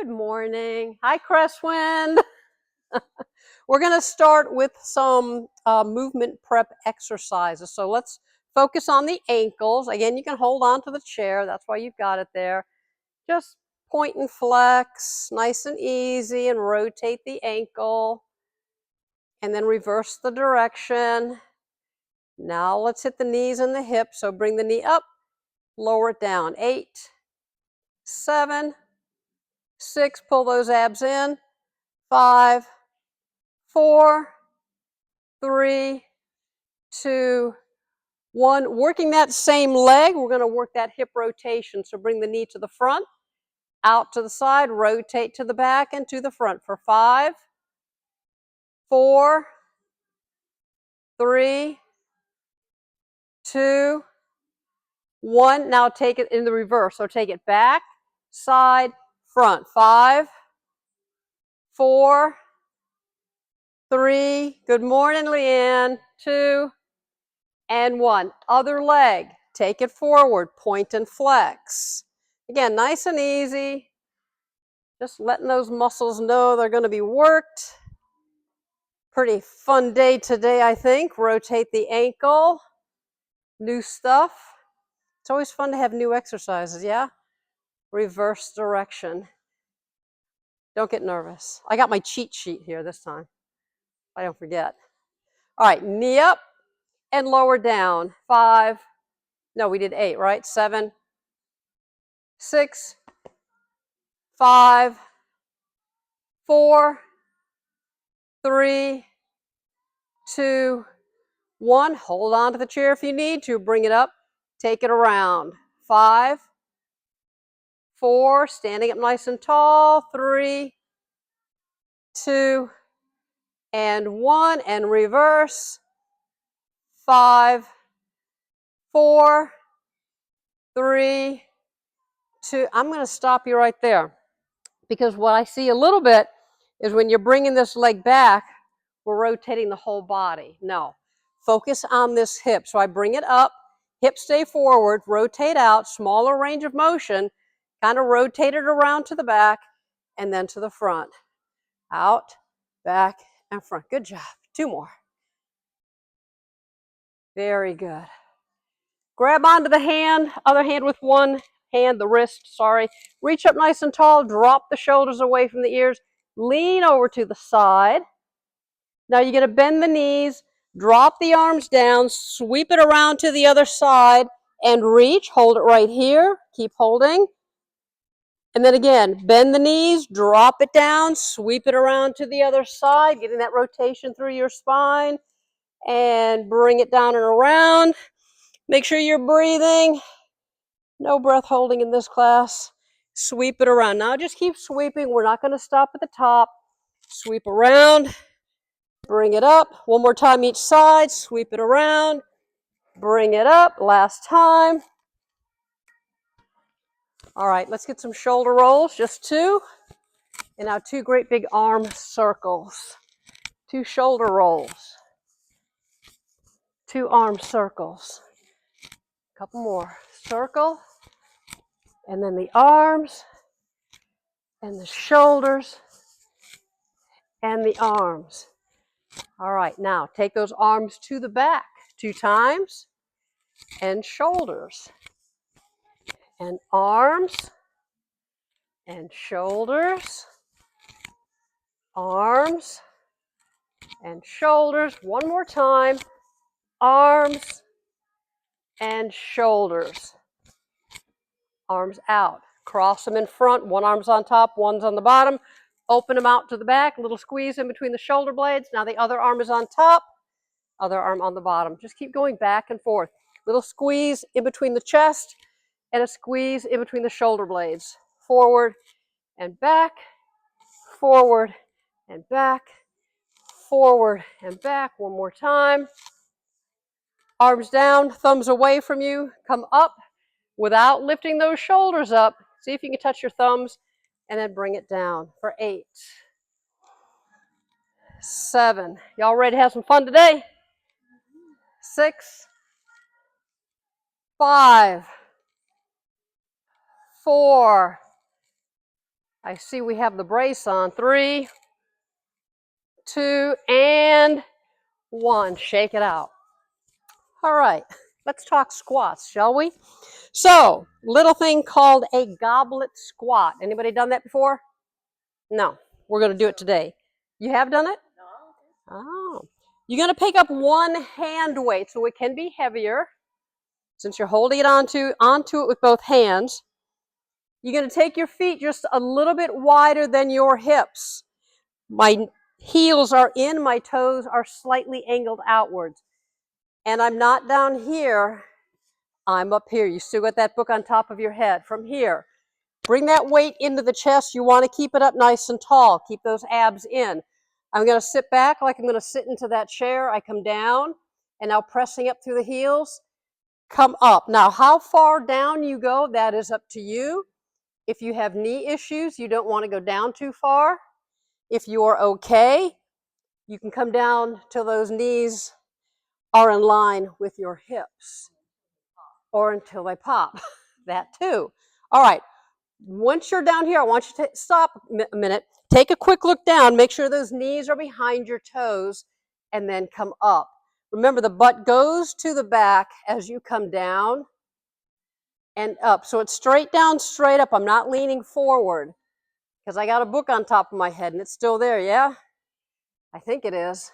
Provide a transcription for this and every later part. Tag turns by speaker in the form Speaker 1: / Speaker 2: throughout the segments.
Speaker 1: Good morning. Hi, Cresswind. We're going to start with some movement prep exercises. So let's focus on the ankles. Again, you can hold on to the chair. That's why you've got it there. Just point and flex, nice and easy, and rotate the ankle. And then reverse the direction. Now let's hit the knees and the hips. So bring the knee up, lower it down. 8, 7, 6, pull those abs in. 5, 4, 3, 2, 1. Working that same leg, we're going to work that hip rotation. So bring the knee to the front, out to the side, rotate to the back and to the front for 5, 4, 3, 2, 1. Now take it in the reverse. So take it back, side, front. 5, 4, 3. Good morning, Leanne. 2, and 1. Other leg. Take it forward. Point and flex. Again, nice and easy. Just letting those muscles know they're going to be worked. Pretty fun day today, I think. Rotate the ankle. New stuff. It's always fun to have new exercises, yeah? Reverse direction. Don't get nervous. I got my cheat sheet here this time. I don't forget. All right, knee up and lower down. 5. No, we did 8, right? 7, 6, 5, 4, 3, 2, 1. Hold on to the chair if you need to. Bring it up. Take it around. 5, 4. Standing up nice and tall. 3, 2, and 1. And reverse. 5, 4, 3, 2. I'm going to stop you right there because what I see a little bit is when you're bringing this leg back, we're rotating the whole body. No. Focus on this hip. So I bring it up, hip stay forward, rotate out, smaller range of motion, kind of rotate it around to the back and then to the front. Out, back, and front. Good job. 2 more. Very good. Grab onto the hand, other hand with one hand, the wrist, sorry. Reach up nice and tall, drop the shoulders away from the ears, lean over to the side. Now you're going to bend the knees, drop the arms down, sweep it around to the other side, and reach. Hold it right here. Keep holding. And then again, bend the knees, drop it down, sweep it around to the other side, getting that rotation through your spine, and bring it down and around. Make sure you're breathing. No breath holding in this class. Sweep it around. Now just keep sweeping. We're not going to stop at the top. Sweep around. Bring it up. One more time each side. Sweep it around. Bring it up. Last time. All right, let's get some shoulder rolls. Just 2. And now 2 great big arm circles. 2 shoulder rolls. 2 arm circles. A couple more. Circle. And then the arms. And the shoulders. And the arms. All right, now take those arms to the back 2 times. And shoulders. And arms. And shoulders. Arms. And shoulders. One more time. Arms. And shoulders. Arms out. Cross them in front. One arm's on top, one's on the bottom. Open them out to the back. A little squeeze in between the shoulder blades. Now the other arm is on top. Other arm on the bottom. Just keep going back and forth. Little squeeze in between the chest and a squeeze in between the shoulder blades. Forward and back. Forward and back. Forward and back. One more time. Arms down, thumbs away from you. Come up without lifting those shoulders up. See if you can touch your thumbs and then bring it down for 8, 7. Y'all ready to have some fun today? 6, 5, 4, I see we have the brace on. 3, 2, and 1. Shake it out. All right, let's talk squats, shall we? So, little thing called a goblet squat. Anybody done that before? No. We're going to do it today. You have done it? No. Oh. You're going to pick up one hand weight, so it can be heavier. Since you're holding it onto it with both hands, you're going to take your feet just a little bit wider than your hips. My heels are in, my toes are slightly angled outwards. And I'm not down here, I'm up here. You still got that book on top of your head. From here, bring that weight into the chest. You want to keep it up nice and tall. Keep those abs in. I'm going to sit back like I'm going to sit into that chair. I come down, and now pressing up through the heels, come up. Now, how far down you go, that is up to you. If you have knee issues, you don't want to go down too far. If you are okay, you can come down till those knees are in line with your hips, or until they pop. That too. All right. Once you're down here, I want you to stop a minute. Take a quick look down. Make sure those knees are behind your toes, and then come up. Remember, the butt goes to the back as you come down and up. So it's straight down, straight up. I'm not leaning forward because I got a book on top of my head and it's still there, yeah? I think it is.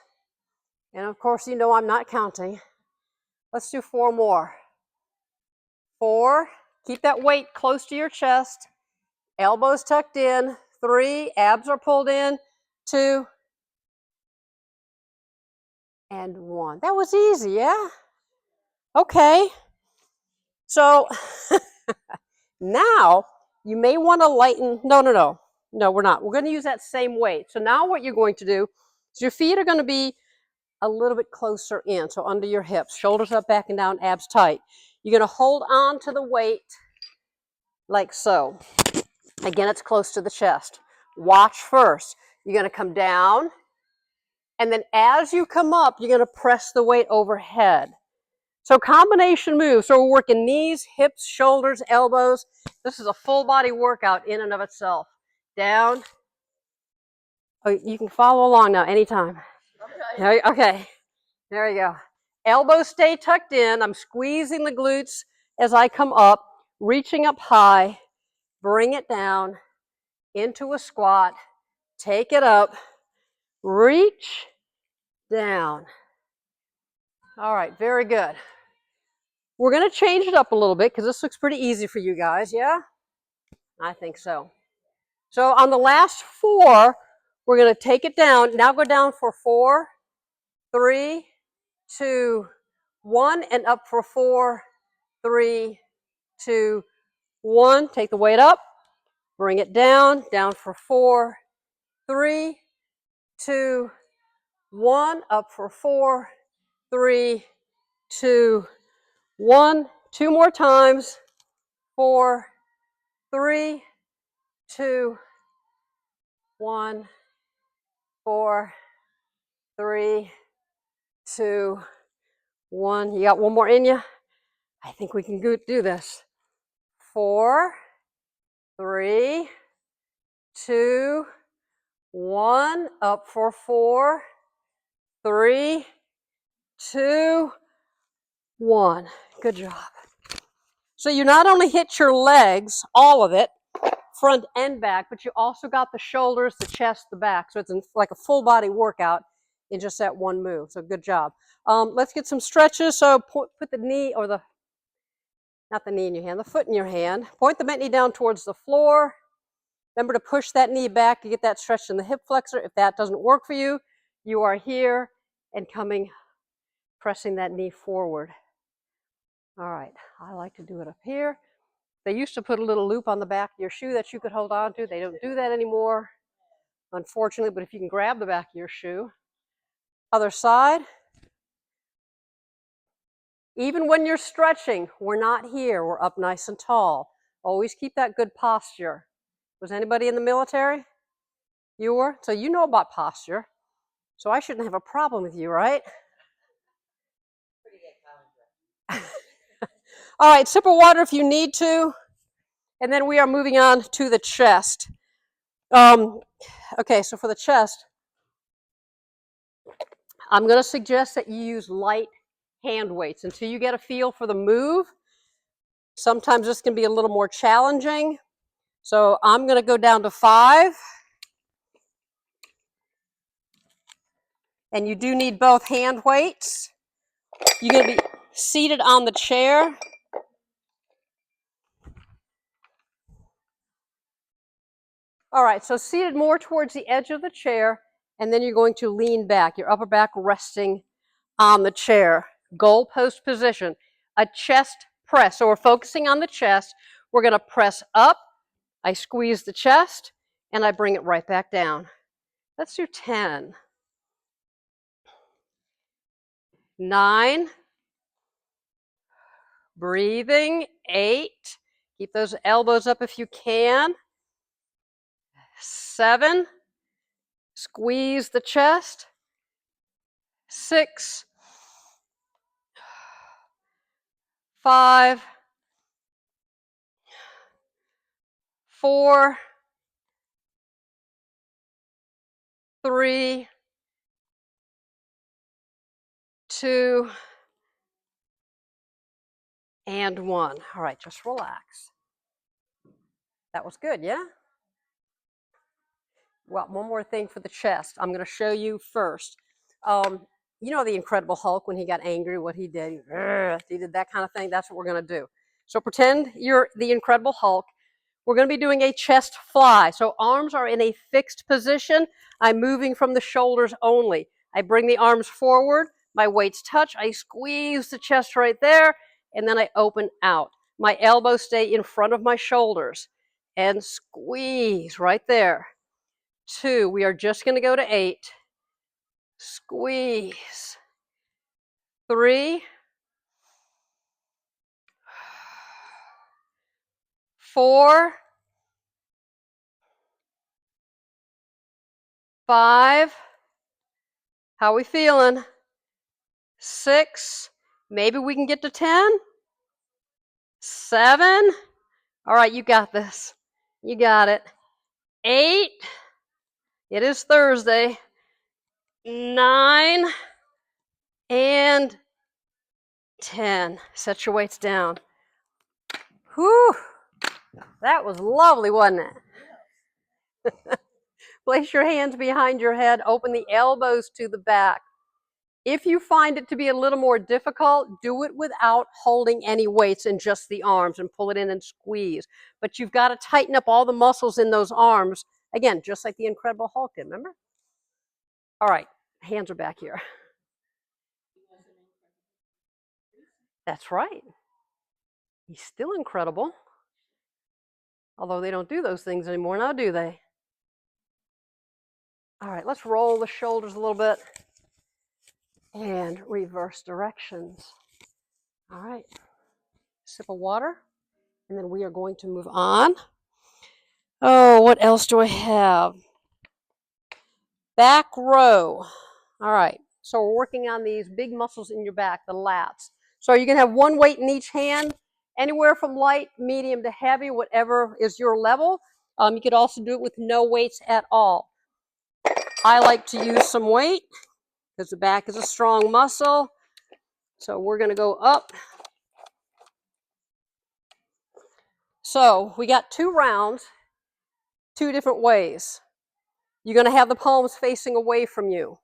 Speaker 1: And of course, you know I'm not counting. Let's do 4 more. 4, keep that weight close to your chest. Elbows tucked in. 3, abs are pulled in. 2, and 1. That was easy, yeah? Okay. So now you may want to lighten. No, we're not. We're going to use that same weight. So now what you're going to do is your feet are going to be a little bit closer in, so under your hips, shoulders up, back and down, abs tight. You're going to hold on to the weight like so. Again, it's close to the chest. Watch first. You're going to come down, and then as you come up, you're going to press the weight overhead. So combination moves. So we're working knees, hips, shoulders, elbows. This is a full body workout in and of itself. Down. Oh, you can follow along now anytime. Okay. There you go. Elbows stay tucked in. I'm squeezing the glutes as I come up, reaching up high. Bring it down into a squat. Take it up. Reach down. All right, very good. We're going to change it up a little bit because this looks pretty easy for you guys, yeah? I think so. So on the last 4, we're going to take it down. Now go down for 4, 3, 2, 1, and up for 4, 3, 2, 1. Take the weight up. Bring it down. Down for 4, 3, 2, 1. Up for 4, 3, 2, 1. 2 more times. 4, 3, 2, 1. 4, 3, 2, 1. You got one more in you? I think we can do this. 4, 3, 2, 1. Up for 4, 3, 2, 1. Good job. So you not only hit your legs, all of it, front and back, but you also got the shoulders, the chest, the back. So it's like a full body workout in just that one move. So good job. Let's get some stretches. So put the knee, or not the knee in your hand, the foot in your hand. Point the bent knee down towards the floor. Remember to push that knee back to get that stretch in the hip flexor. If that doesn't work for you, you are here and pressing that knee forward. All right, I like to do it up here. They used to put a little loop on the back of your shoe that you could hold on to. They don't do that anymore, unfortunately, but if you can grab the back of your shoe. Other side. Even when you're stretching, we're not here. We're up nice and tall. Always keep that good posture. Was anybody in the military? You were? So you know about posture. So I shouldn't have a problem with you, right? All right, sip of water if you need to. And then we are moving on to the chest. Okay, so for the chest, I'm going to suggest that you use light hand weights until you get a feel for the move. Sometimes this can be a little more challenging. So I'm going to go down to 5. And you do need both hand weights. You're going to be seated on the chair. All right, so seated more towards the edge of the chair, and then you're going to lean back, your upper back resting on the chair. Goal post position, a chest press. So we're focusing on the chest. We're going to press up. I squeeze the chest, and I bring it right back down. Let's do 10. 9. Breathing. 8. Keep those elbows up if you can. 7. Squeeze the chest. 6. 5. 4. 3. 2. And 1. All right, just relax. That was good, yeah? Well, one more thing for the chest. I'm going to show you first. You know the Incredible Hulk, when he got angry, what he did? He did that kind of thing. That's what we're going to do. So pretend you're the Incredible Hulk. We're going to be doing a chest fly. So arms are in a fixed position. I'm moving from the shoulders only. I bring the arms forward. My weights touch. I squeeze the chest right there, and then I open out. My elbows stay in front of my shoulders, and squeeze right there. 2. We are just going to go to 8. Squeeze. 3. 4. 5. How are we feeling? 6. Maybe we can get to 10. 7. All right, you got this. You got it. 8. It is Thursday. 9. And 10. Set your weights down. Whew. That was lovely, wasn't it? Place your hands behind your head. Open the elbows to the back. If you find it to be a little more difficult, do it without holding any weights and just the arms, and pull it in and squeeze. But you've got to tighten up all the muscles in those arms. Again, just like the Incredible Hulk did, remember? All right, hands are back here. That's right. He's still incredible. Although they don't do those things anymore now, do they? All right, let's roll the shoulders a little bit and reverse directions. All right, sip of water, and then we are going to move on. Oh, what else do I have? Back row. All right, so we're working on these big muscles in your back, the lats. So you can have one weight in each hand, anywhere from light, medium to heavy, whatever is your level. You could also do it with no weights at all. I like to use some weight because the back is a strong muscle. So we're going to go up. So we got 2 rounds, 2 different ways. You're going to have the palms facing away from you.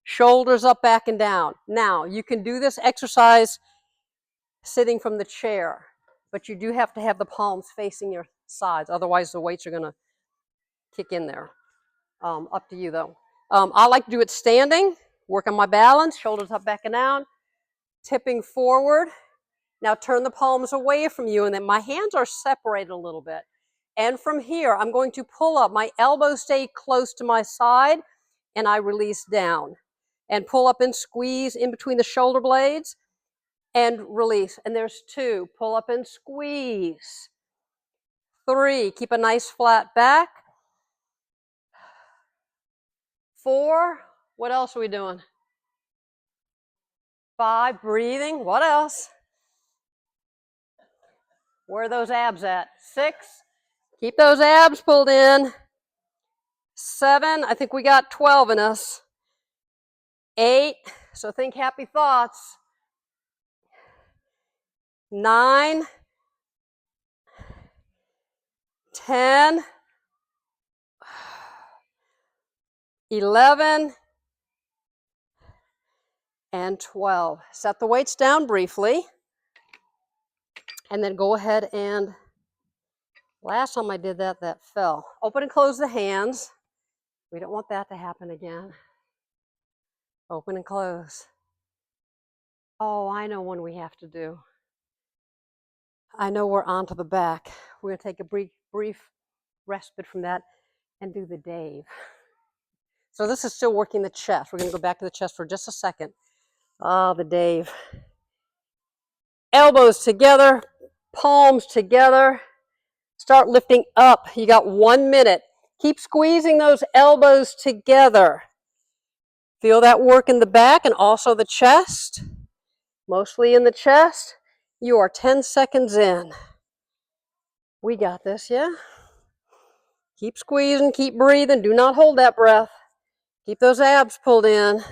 Speaker 1: Shoulders up, back, and down. Now, you can do this exercise sitting from the chair, but you do have to have the palms facing your sides. Otherwise, the weights are going to kick in there. Up to you, though. I like to do it standing, work on my balance, shoulders up, back, and down, tipping forward. Now, turn the palms away from you, and then my hands are separated a little bit. And from here, I'm going to pull up. My elbows stay close to my side, and I release down. And pull up and squeeze in between the shoulder blades, and release. And there's 2. Pull up and squeeze. 3. Keep a nice flat back. 4. What else are we doing? 5. Breathing. What else? Where are those abs at? 6. Keep those abs pulled in. 7, I think we got 12 in us. 8, so think happy thoughts. 9, 10, 11, and 12. Set the weights down briefly, and then go ahead and, last time I did that, that fell. Open and close the hands. We don't want that to happen again. Open and close. Oh, I know one we have to do. I know we're on to the back. We're going to take a brief respite from that and do the Dave. So this is still working the chest. We're going to go back to the chest for just a second. Ah, the Dave. Elbows together, palms together. Start lifting up. You got 1 minute. Keep squeezing those elbows together. Feel that work in the back and also the chest. Mostly in the chest. You are 10 seconds in. We got this, yeah? Keep squeezing, keep breathing. Do not hold that breath. Keep those abs pulled in.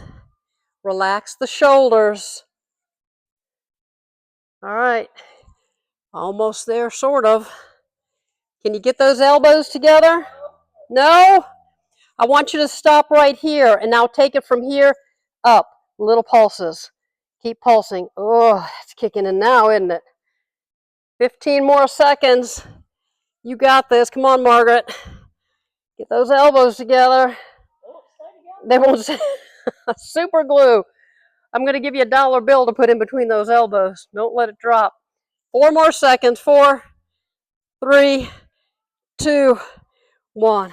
Speaker 1: Relax the shoulders. All right. Almost there, sort of. Can you get those elbows together? No? I want you to stop right here and now take it from here up. Little pulses. Keep pulsing. Oh, it's kicking in now, isn't it? 15 more seconds. You got this. Come on, Margaret. Get those elbows together. They won't stay. Super glue. I'm going to give you a $1 bill to put in between those elbows. Don't let it drop. 4 more seconds. 4, 3, 2, 1.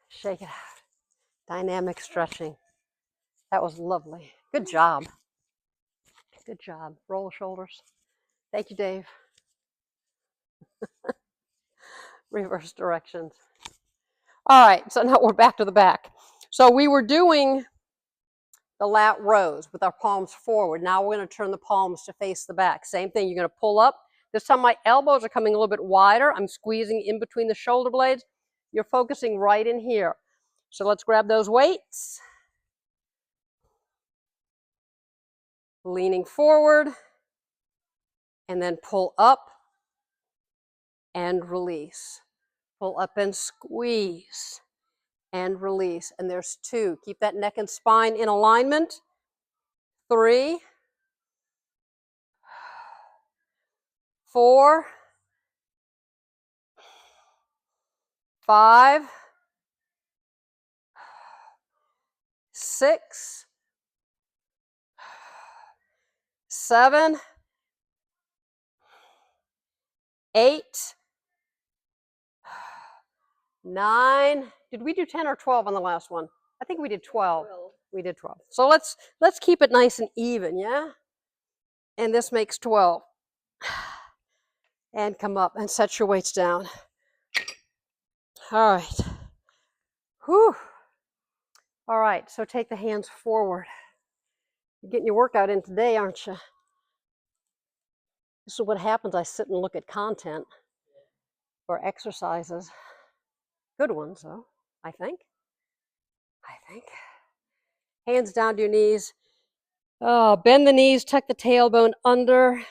Speaker 1: Shake it out. Dynamic stretching. That was lovely. Good job. Good job. Roll the shoulders. Thank you, Dave. Reverse directions. All right, so now we're back to the back. So we were doing the lat rows with our palms forward. Now we're going to turn the palms to face the back. Same thing, you're going to pull up. This time my elbows are coming a little bit wider. I'm squeezing in between the shoulder blades. You're focusing right in here. So let's grab those weights. Leaning forward, and then pull up and release. Pull up and squeeze and release. And there's 2. Keep that neck and spine in alignment. 3, 4, 5, 6, 7, 8, 9. Did we do 10 or 12 on the last one? I think we did 12. We did 12. So let's keep it nice and even, yeah? And this makes 12. And come up and set your weights down. All right. Whew. All right, so take the hands forward. You're getting your workout in today, aren't you? This is what happens. I sit and look at content or exercises. Good ones, though, I think. Hands down to your knees. Oh, bend the knees, tuck the tailbone under.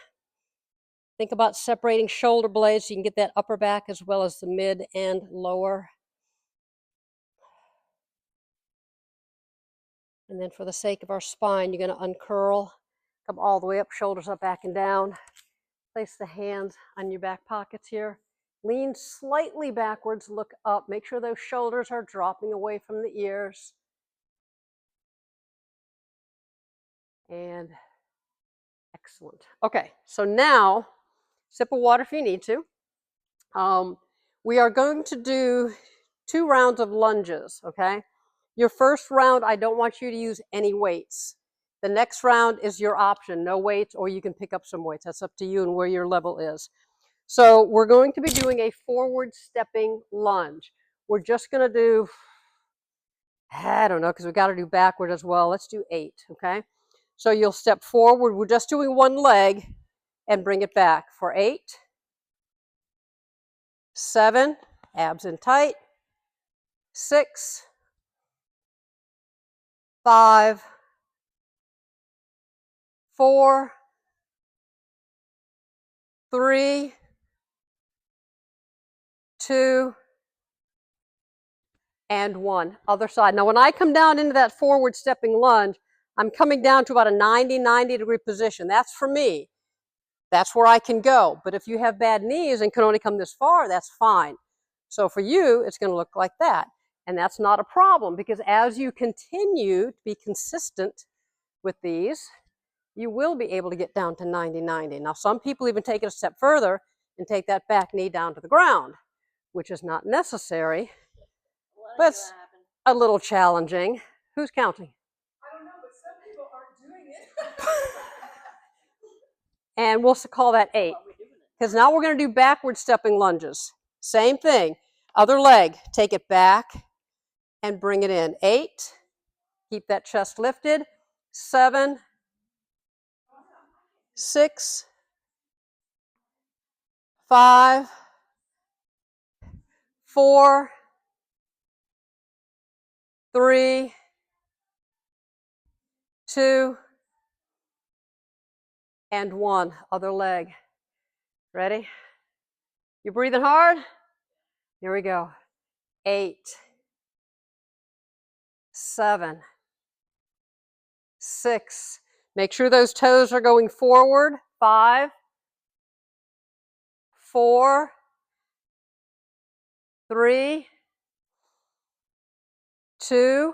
Speaker 1: Think about separating shoulder blades so you can get that upper back as well as the mid and lower. And then for the sake of our spine, you're going to uncurl, come all the way up, shoulders up, back and down. Place the hands on your back pockets here. Lean slightly backwards, look up. Make sure those shoulders are dropping away from the ears. And excellent. Okay, so now, sip of water if you need to. We are going to do 2 rounds of lunges, okay? Your first round, I don't want you to use any weights. The next round is your option, no weights, or you can pick up some weights. That's up to you and where your level is. So we're going to be doing a forward stepping lunge. We're just going to do, I don't know, because we've got to do backward as well. Let's do 8, okay? So you'll step forward. We're just doing one leg and bring it back for 8, 7, abs in tight, 6, 5, 4, 3, 2, and 1. Other side. Now when I come down into that forward stepping lunge, I'm coming down to about a 90 degree position. That's for me. That's where I can go. But if you have bad knees and can only come this far, that's fine. So for you, it's going to look like that. And that's not a problem, because as you continue to be consistent with these, you will be able to get down to 90. Now, some people even take it a step further and take that back knee down to the ground, which is not necessary, but it's a little challenging. Who's counting? I don't know, but some people aren't doing it. And we'll call that 8. Because now we're going to do backward stepping lunges. Same thing. Other leg. Take it back and bring it in. 8. Keep that chest lifted. 7, 6, 5, 4, 3, 2, and 1. Other leg. Ready? You breathing hard? Here we go. 8, 7, 6. Make sure those toes are going forward. 5, 4, 3, 2,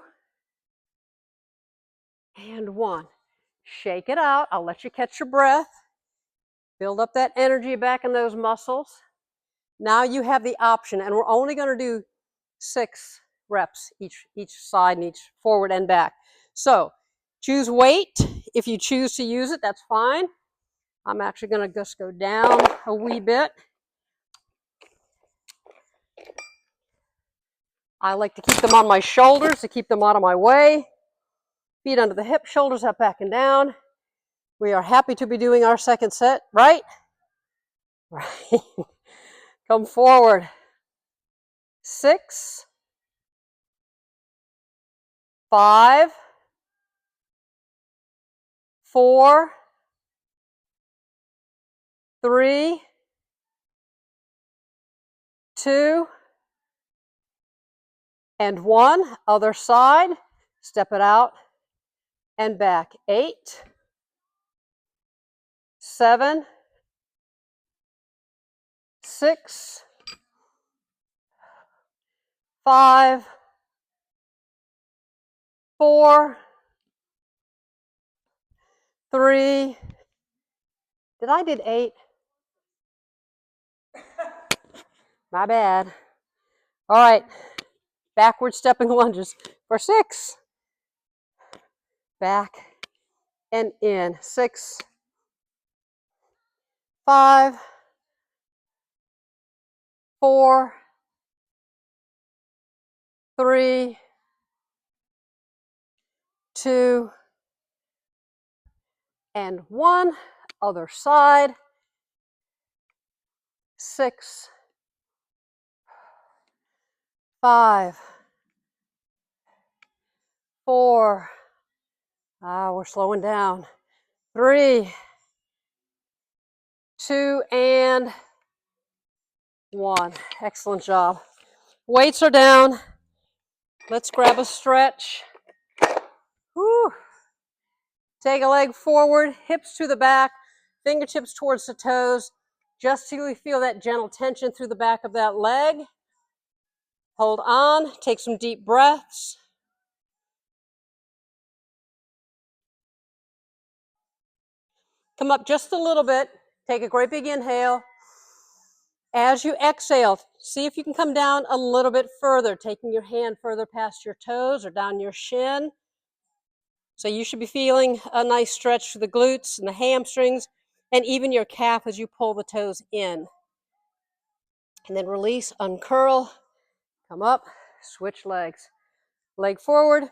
Speaker 1: and 1. Shake it out. I'll let you catch your breath. Build up that energy back in those muscles. Now you have the option, and we're only going to do 6 reps each side and each forward and back. So choose weight. If you choose to use it, that's fine. I'm actually going to just go down a wee bit. I like to keep them on my shoulders to keep them out of my way. Feet under the hip, shoulders up, back, and down. We are happy to be doing our second set, right? Right. Come forward. 6, 5, 4, 3, 2, and 1. Other side. Step it out and back. 8, 7, 6, 5, 4, 3. Did I did 8? My bad. All right. Backward stepping lunges for 6. Back and in. 6, 5, 4, 3, 2, and 1. Other side. 6, 5, 4. We're slowing down. 3, 2, and 1. Excellent job. Weights are down. Let's grab a stretch. Whew. Take a leg forward, hips to the back, fingertips towards the toes, just till we feel that gentle tension through the back of that leg. Hold on, take some deep breaths. Come up just a little bit. Take a great big inhale. As you exhale, see if you can come down a little bit further, taking your hand further past your toes or down your shin. So you should be feeling a nice stretch to the glutes and the hamstrings and even your calf as you pull the toes in. And then release, uncurl, come up, switch legs. Leg forward,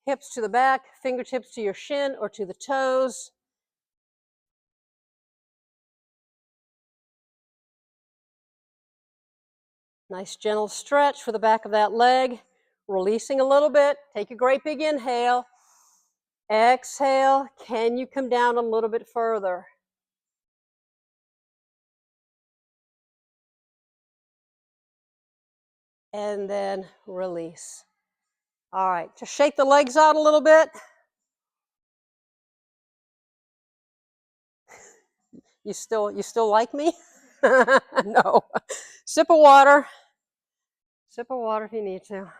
Speaker 1: hips to the back, fingertips to your shin or to the toes. Nice gentle stretch for the back of that leg. releasing a little bit. Take a great big inhale. Exhale. Can you come down a little bit further? And then release. All right, just shake the legs out a little bit. You still like me? No. Sip of water. Sip of water if you need to.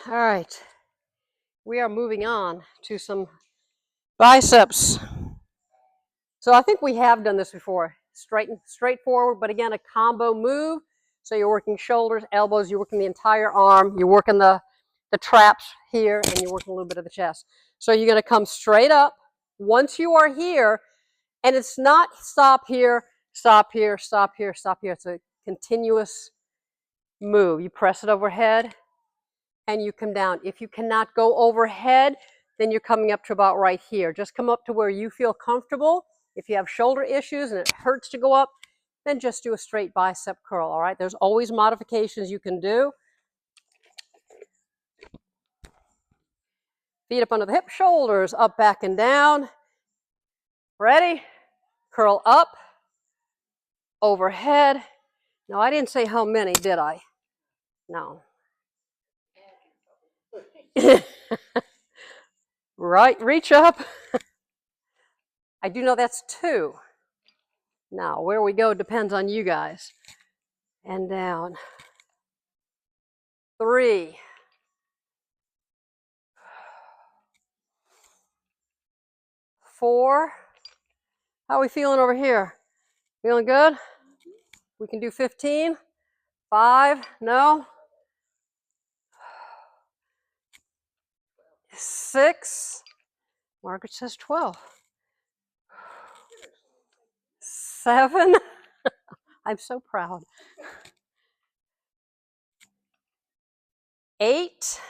Speaker 1: All right. We are moving on to some biceps. So I think we have done this before. Straightforward, but again, a combo move. So you're working shoulders, elbows, you're working the entire arm, you're working the traps here, and you're working a little bit of the chest. So you're going to come straight up. Once you are here, and it's not stop here, stop here, stop here, stop here. It's a continuous move. You press it overhead, and you come down. If you cannot go overhead, then you're coming up to about right here. Just come up to where you feel comfortable. If you have shoulder issues and it hurts to go up, then just do a straight bicep curl, all right? There's always modifications you can do. Feet up under the hip, shoulders up, back, and down. Ready? Curl up, overhead. No, I didn't say how many, did I? No. Right, reach up. I do know that's 2. Now, where we go depends on you guys. And down. 3. 4. How are we feeling over here? Feeling good? We can do 15. 5. No. 6. Margaret says 12. 7. I'm so proud. 8.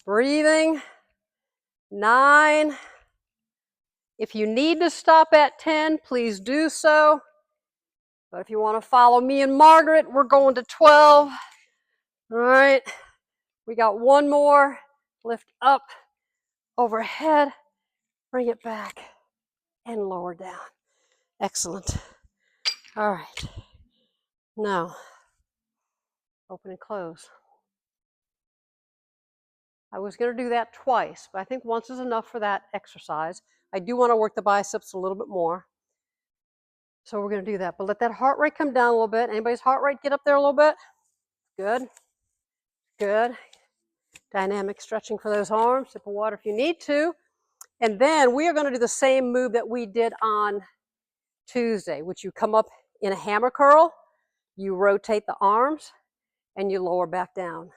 Speaker 1: Breathing. 9. If you need to stop at 10, please do so. But if you want to follow me and Margaret, we're going to 12. All right. We got one more. Lift up, overhead, bring it back, and lower down. Excellent. All right. Now, open and close. I was going to do that twice, but I think once is enough for that exercise. I do want to work the biceps a little bit more. So we're going to do that. But let that heart rate come down a little bit. Anybody's heart rate get up there a little bit? Good. Good. Dynamic stretching for those arms. Sip of water if you need to. And then we are going to do the same move that we did on Tuesday, which you come up in a hammer curl, you rotate the arms, and you lower back down.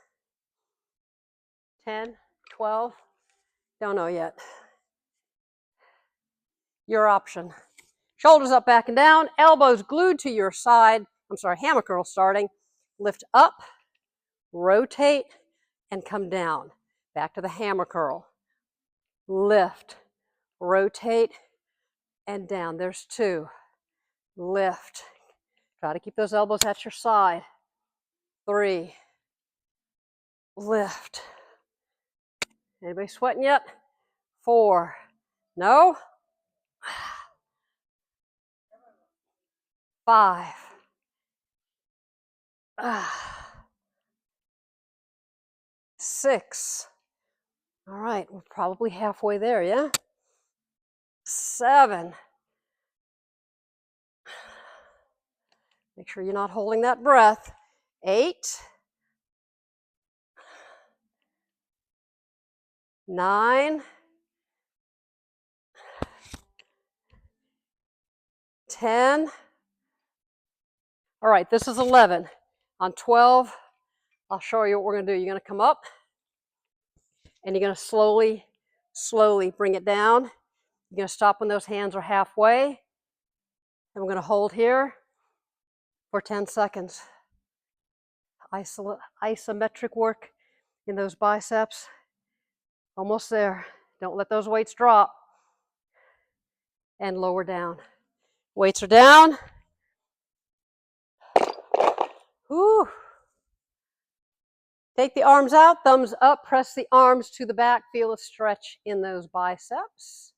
Speaker 1: 10, 12, don't know yet. Your option. Shoulders up, back, and down, elbows glued to your side. I'm sorry, hammer curl starting. Lift up, rotate, and come down. Back to the hammer curl. Lift, rotate, and down. There's 2. Lift. Try to keep those elbows at your side. 3. Lift. Anybody sweating yet? 4. No? 5. 6. All right, we're probably halfway there, yeah? 7. Make sure you're not holding that breath. 8. 9. 10. All right, this is 11. On 12, I'll show you what we're going to do. You're going to come up, and you're going to slowly, slowly bring it down. You're going to stop when those hands are halfway. And we're going to hold here for 10 seconds. Isometric work in those biceps. Almost there. Don't let those weights drop. And lower down. Weights are down. Whew. Take the arms out, thumbs up, press the arms to the back, feel a stretch in those biceps.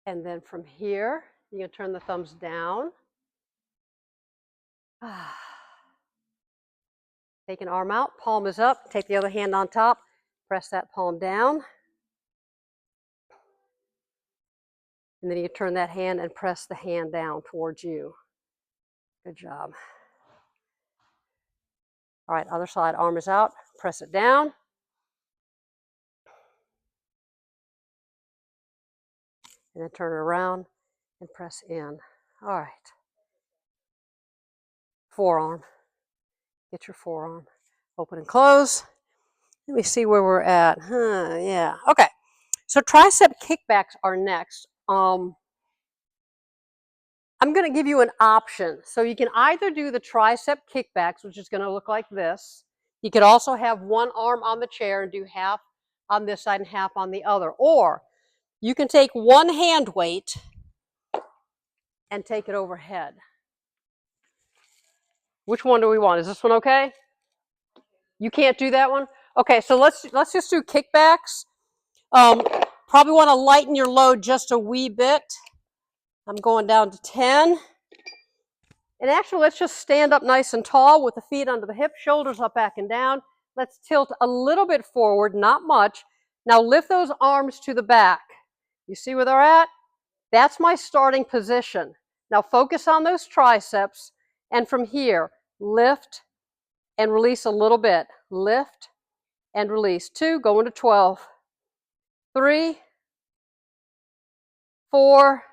Speaker 1: And then from here, you're going to turn the thumbs down. Take an arm out, palm is up, take the other hand on top, press that palm down. And then you turn that hand and press the hand down towards you. Good job. All right, other side, arm is out, press it down. And then turn it around and press in. All right. Forearm. Get your forearm. Open and close. Let me see where we're at. Yeah. Okay. So tricep kickbacks are next. I'm going to give you an option. So you can either do the tricep kickbacks, which is going to look like this. You could also have one arm on the chair and do half on this side and half on the other. Or you can take one hand weight and take it overhead. Which one do we want? Is this one okay? You can't do that one? Okay, so let's just do kickbacks. Probably want to lighten your load just a wee bit. I'm going down to 10. And actually, let's just stand up nice and tall with the feet under the hip, shoulders up, back, and down. Let's tilt a little bit forward, not much. Now lift those arms to the back. You see where they're at? That's my starting position. Now focus on those triceps, and from here, lift and release a little bit. Lift and release. 2, going to 12. 3, 4,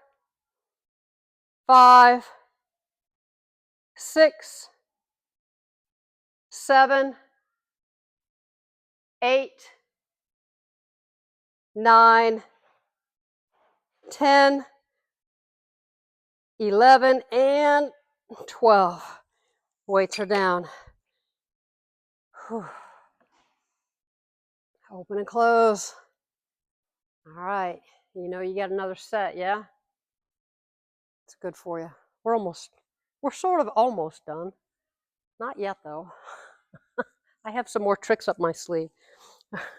Speaker 1: 5, 6, 7, 8, 9, 10, 11, and 12. Weights are down. Whew. Open and close. All right. You know you got another set, yeah? It's good for you. We're sort of almost done. Not yet, though. I have some more tricks up my sleeve.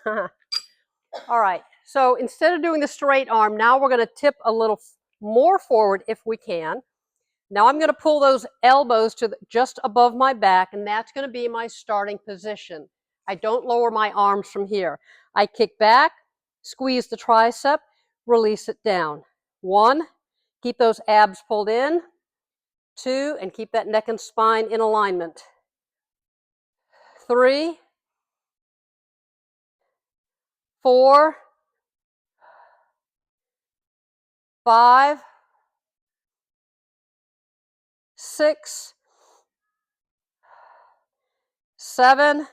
Speaker 1: All right. So instead of doing the straight arm, now we're going to tip a little more forward if we can. Now I'm going to pull those elbows to just above my back, and that's going to be my starting position. I don't lower my arms from here. I kick back, squeeze the tricep, release it down. 1, keep those abs pulled in. 2, and keep that neck and spine in alignment. 3, 4, 5, 6, 7,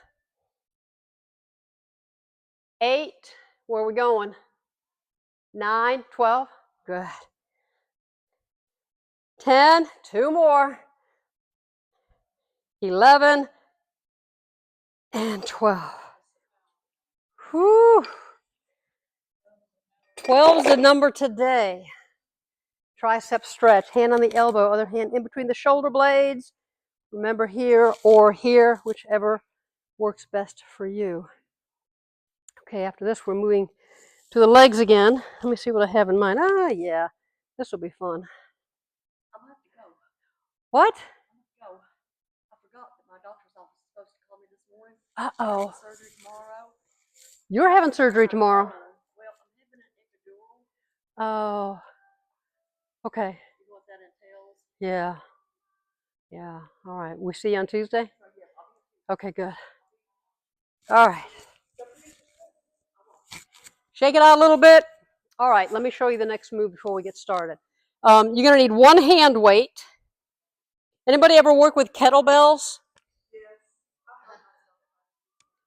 Speaker 1: 8, where are we going? 9, 12, good. 10, 2 more. 11, and 12. Whew. 12 is the number today. Tricep stretch, hand on the elbow, other hand in between the shoulder blades. Remember here or here, whichever works best for you. Okay, after this, we're moving to the legs again. Let me see what I have in mind. Yeah, this will be fun.
Speaker 2: I'm gonna have to go.
Speaker 1: What?
Speaker 2: Go. I forgot that my doctor's office is supposed to call me this morning.
Speaker 1: Uh-oh.
Speaker 2: Surgery tomorrow.
Speaker 1: You're having surgery tomorrow.
Speaker 2: Well, I'm having an epidural.
Speaker 1: Oh. Okay.
Speaker 2: You know what that entails?
Speaker 1: Yeah. Yeah. All right. We see you on Tuesday? Okay, good. All right. Shake it out a little bit. All right, let me show you the next move before we get started. You're going to need one hand weight. Anybody ever work with kettlebells?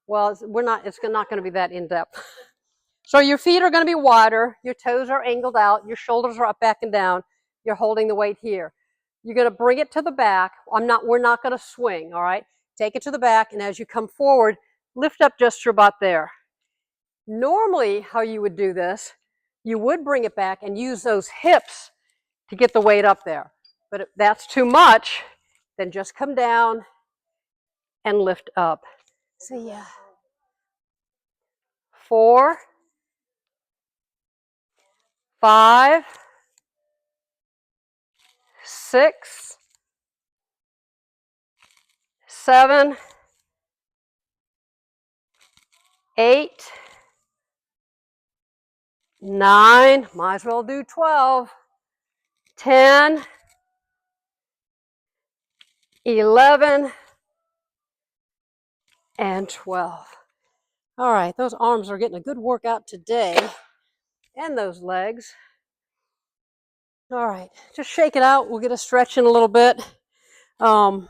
Speaker 1: Well, it's not going to be that in-depth. So your feet are going to be wider. Your toes are angled out. Your shoulders are up, back, and down. You're holding the weight here. You're going to bring it to the back. We're not going to swing, all right? Take it to the back, and as you come forward, lift up just your butt there. Normally, how you would do this, you would bring it back and use those hips to get the weight up there. But if that's too much, then just come down and lift up. See ya. 4, 5, 6, 7, 8, 9, might as well do 12, 10, 11, and 12. All right, those arms are getting a good workout today, and those legs. All right, just shake it out. We'll get a stretch in a little bit, because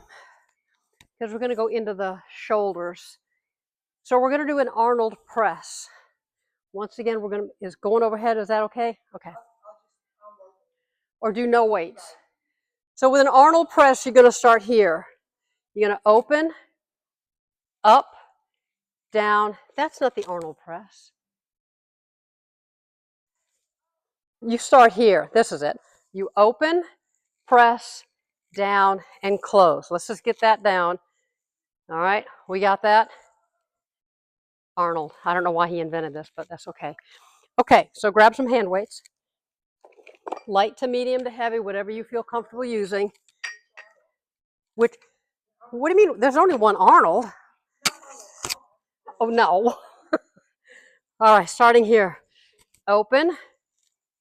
Speaker 1: we're going to go into the shoulders. So we're going to do an Arnold press. Once again, is going overhead. Is that okay? Okay. Or do no weights. So with an Arnold press, you're going to start here. You're going to open, up, down. That's not the Arnold press. You start here. This is it. You open, press, down, and close. Let's just get that down. All right, we got that? Arnold. I don't know why he invented this, but that's okay. Okay, so grab some hand weights. Light to medium to heavy, whatever you feel comfortable using. What do you mean? There's only one Arnold. Oh, no. All right, starting here. Open,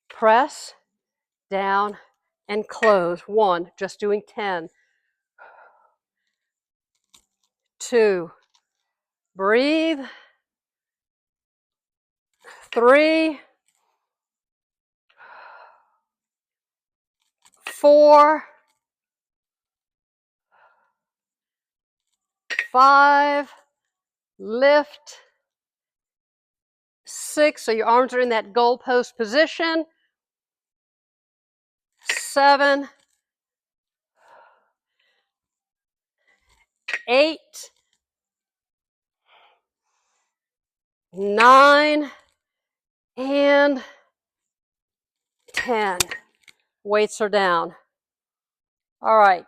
Speaker 1: press, down, and close. 1, just doing 10. 2, breathe. 3, 4, 5, lift. 6, so your arms are in that goalpost position. 7, 8, 9, and 10. Weights are down. All right.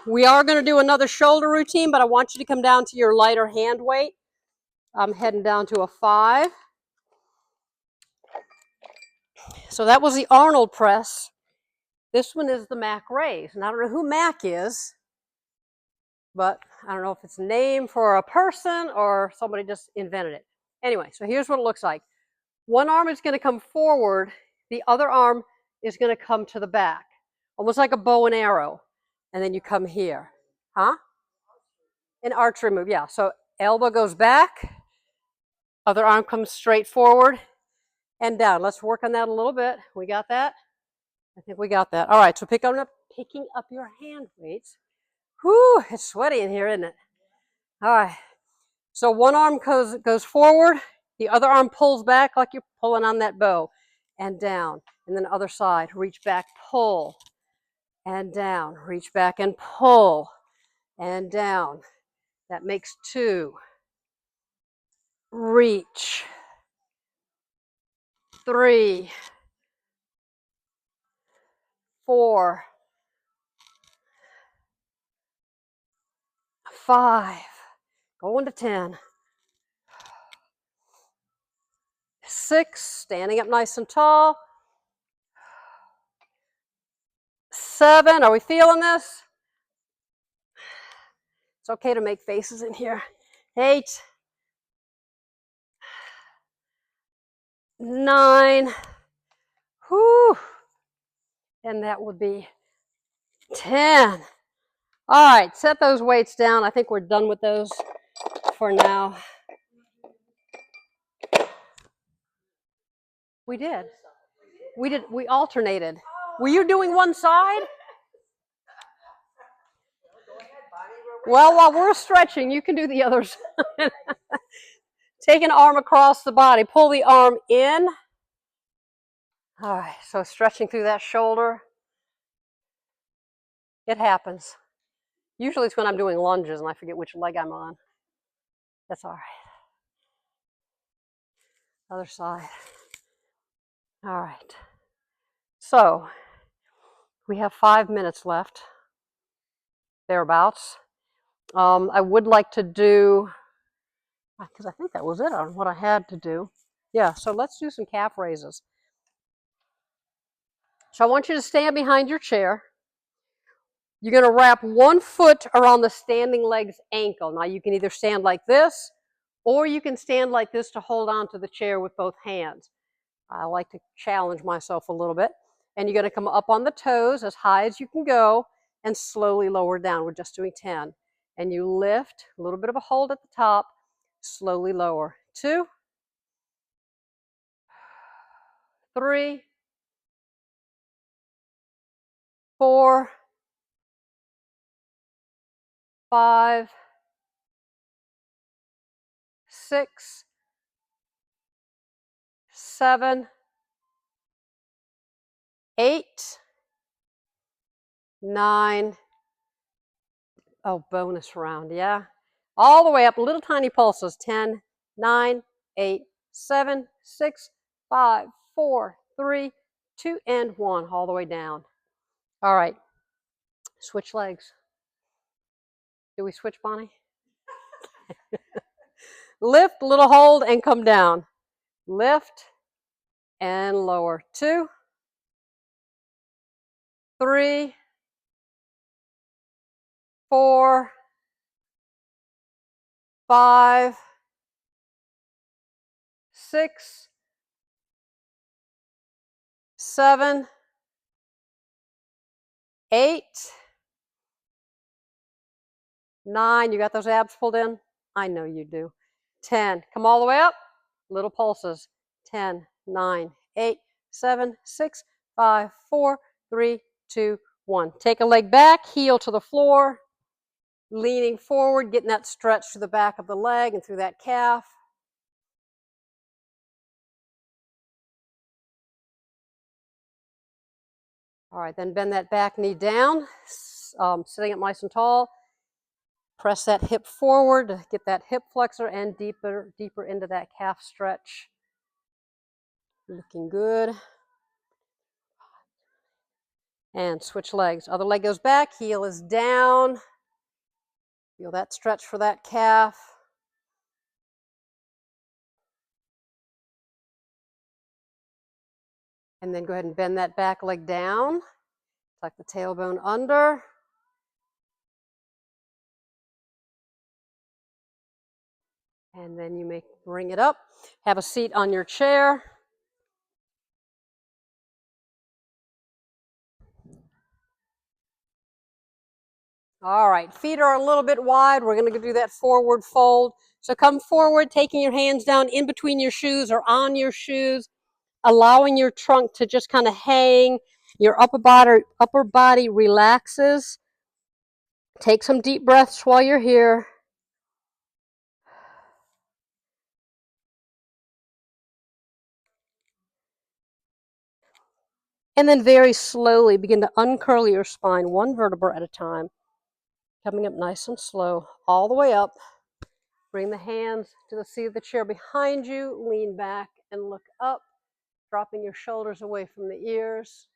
Speaker 1: We are going to do another shoulder routine, but I want you to come down to your lighter hand weight. I'm heading down to a 5. So that was the Arnold press. This one is the Mac raise. And I don't know who Mac is, but I don't know if it's a name for a person or somebody just invented it. Anyway, so here's what it looks like. One arm is going to come forward. The other arm is going to come to the back, almost like a bow and arrow. And then you come here. Huh? An archery move, yeah. So elbow goes back. Other arm comes straight forward and down. Let's work on that a little bit. We got that? I think we got that. All right, so picking up your hand weights. Whew, it's sweaty in here, isn't it? All right. So one arm goes forward, the other arm pulls back like you're pulling on that bow, and down. And then the other side, reach back, pull, and down. Reach back and pull, and down. That makes 2. Reach. 3, 4, 5, going to 10. 6, standing up nice and tall. 7, are we feeling this? It's okay to make faces in here. 8, 9, whew, and that would be 10. All right, set those weights down. I think we're done with those for now. We did. We alternated. Were you doing one side? Well, while we're stretching, you can do the others. Take an arm across the body. Pull the arm in. All right, so stretching through that shoulder. It happens. Usually it's when I'm doing lunges and I forget which leg I'm on. That's all right. Other side. All right. So we have 5 minutes left. thereabouts. I would like to do, because I think that was it on what I had to do. Yeah, so let's do some calf raises. So I want you to stand behind your chair. You're going to wrap one foot around the standing leg's ankle. Now you can either stand like this, or you can stand like this to hold on to the chair with both hands. I like to challenge myself a little bit. And you're going to come up on the toes as high as you can go and slowly lower down. We're just doing 10. And you lift, a little bit of a hold at the top, slowly lower. 2, 3, 4, 5, 6, 7, 8, 9. Oh, bonus round, yeah. All the way up, little tiny pulses. 10, 9, 8, 7, 6, 5, 4, 3, 2, and 1. All the way down. All right. Switch legs. Do we switch, Bonnie? Lift, little hold, and come down. Lift and lower. 2, 3, 4, 5, 6, 7, 8, 9. You got those abs pulled in? I know you do. 10. Come all the way up. Little pulses. 10, 9, 8, 7, 6, 5, 4, 3, 2, 1. Take a leg back, heel to the floor, leaning forward, getting that stretch to the back of the leg and through that calf. All right, then bend that back knee down, sitting up nice and tall. Press that hip forward to get that hip flexor and deeper into that calf stretch. Looking good. And switch legs. Other leg goes back, heel is down. Feel that stretch for that calf. And then go ahead and bend that back leg down. Tuck the tailbone under. And then you may bring it up. Have a seat on your chair. All right, feet are a little bit wide. We're going to do that forward fold. So come forward, taking your hands down in between your shoes or on your shoes, allowing your trunk to just kind of hang. Your upper body relaxes. Take some deep breaths while you're here. And then very slowly begin to uncurl your spine, one vertebra at a time. Coming up nice and slow, all the way up. Bring the hands to the seat of the chair behind you. Lean back and look up, dropping your shoulders away from the ears.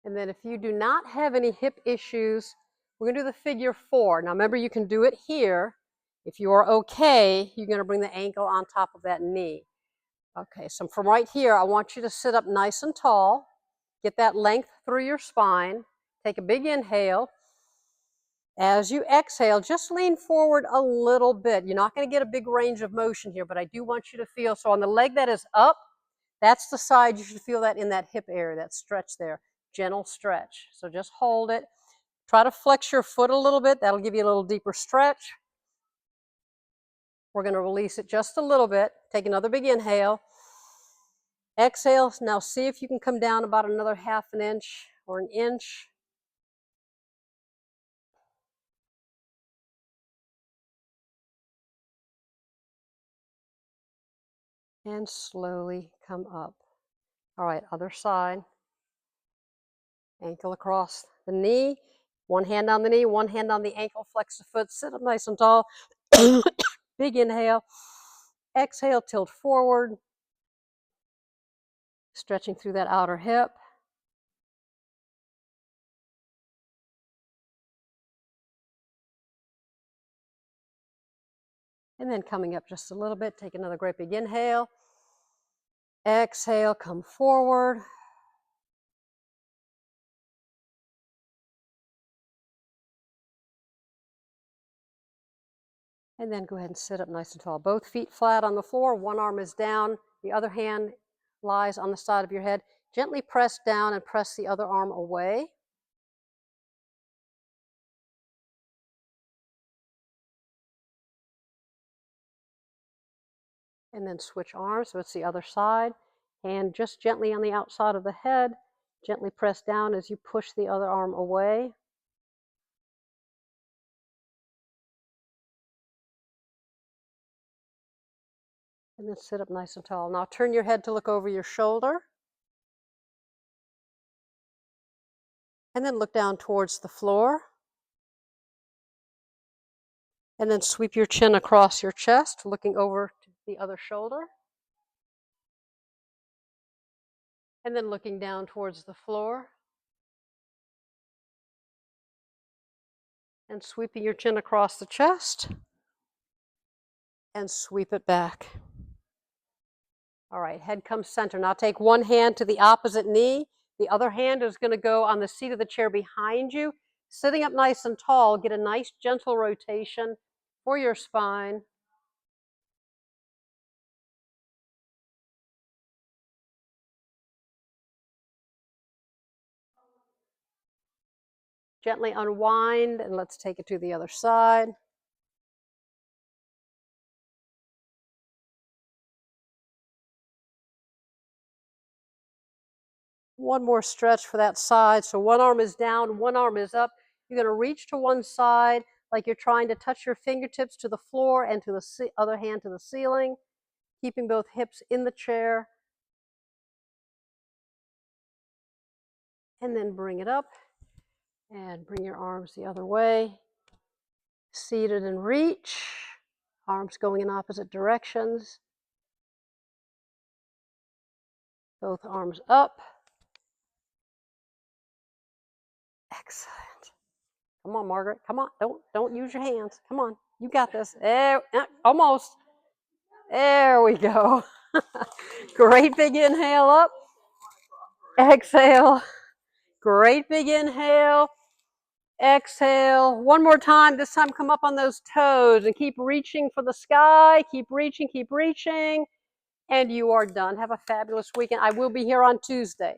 Speaker 1: And then if you do not have any hip issues, we're going to do the figure 4. Now remember, you can do it here. If you are okay, you're going to bring the ankle on top of that knee. Okay, so from right here, I want you to sit up nice and tall. Get that length through your spine. Take a big inhale. As you exhale, just lean forward a little bit. You're not going to get a big range of motion here, but I do want you to feel, so on the leg that is up, that's the side you should feel that in that hip area, that stretch there. Gentle stretch. So just hold it. Try to flex your foot a little bit. That'll give you a little deeper stretch. We're going to release it just a little bit. Take another big inhale. Exhale. Now see if you can come down about another half an inch or an inch. And slowly come up. All right, other side. Ankle across the knee. One hand on the knee, one hand on the ankle. Flex the foot. Sit up nice and tall. Big inhale. Exhale, tilt forward. Stretching through that outer hip. And then coming up just a little bit, take another great big inhale. Exhale, come forward. And then go ahead and sit up nice and tall. Both feet flat on the floor. One arm is down. The other hand lies on the side of your head. Gently press down and press the other arm away. And then switch arms, so it's the other side. Hand just gently on the outside of the head. Gently press down as you push the other arm away. And then sit up nice and tall. Now turn your head to look over your shoulder. And then look down towards the floor. And then sweep your chin across your chest, looking over to the other shoulder. And then looking down towards the floor. And sweeping your chin across the chest. And sweep it back. All right, head comes center. Now take one hand to the opposite knee. The other hand is going to go on the seat of the chair behind you. Sitting up nice and tall, get a nice gentle rotation for your spine. Gently unwind, and let's take it to the other side. One more stretch for that side. So one arm is down, one arm is up. You're going to reach to one side like you're trying to touch your fingertips to the floor and to the other hand to the ceiling, keeping both hips in the chair. And then bring it up and bring your arms the other way. Seated and reach. Arms going in opposite directions. Both arms up. Excellent. Come on, Margaret. Come on. Don't use your hands. Come on. You got this. There, almost. There we go. Great big inhale up. Exhale. Great big inhale. Exhale. One more time. This time come up on those toes and keep reaching for the sky. Keep reaching, keep reaching. And you are done. Have a fabulous weekend. I will be here on Tuesday.